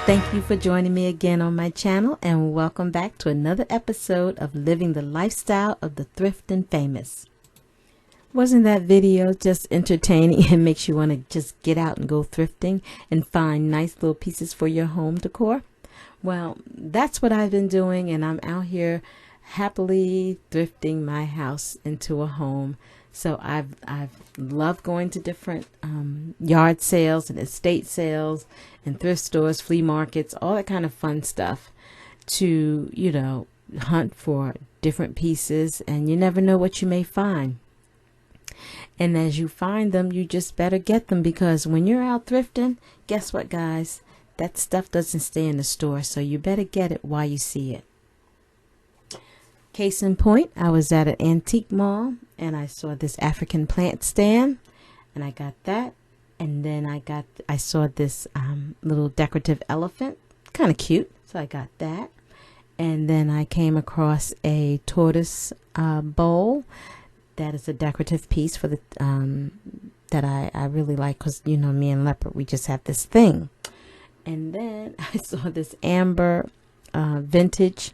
Thank you for joining me again on my channel, and welcome back to another episode of Living the Lifestyle of the Thrift and Famous. Wasn't that video just entertaining and makes you want to just get out and go thrifting and find nice little pieces for your home decor? Well, that's what I've been doing, and I'm out here happily thrifting my house into a home. So I've loved going to different yard sales and estate sales and thrift stores, flea markets, all that kind of fun stuff to, hunt for different pieces, and you never know what you may find. And as you find them, you just better get them, because when you're out thrifting, guess what, guys? That stuff doesn't stay in the store, so you better get it while you see it. Case in point, I was at an antique mall and I saw this African plant stand, and I got that. And then I saw this little decorative elephant, kind of cute, so I got that. And then I came across a tortoise bowl. That is a decorative piece for the that I really like, because me and Leopard, we just have this thing. And then I saw this amber vintage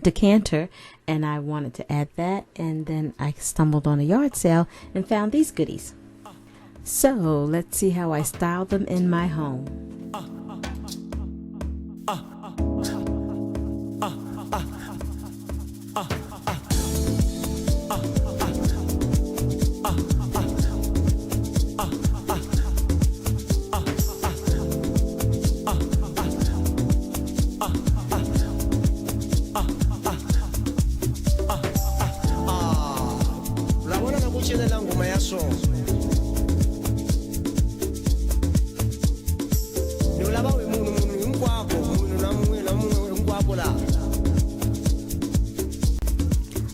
decanter, and I wanted to add that. And then I stumbled on a yard sale and found these goodies. So let's see how I style them in my home.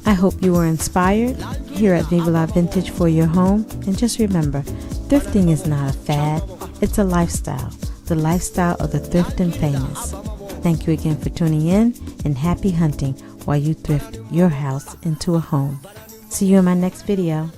I hope you were inspired here at Viva La Vintage for your home. And just remember, thrifting is not a fad, it's a lifestyle. The lifestyle of the thrift and famous. Thank you again for tuning in, and happy hunting while you thrift your house into a home. See you in my next video.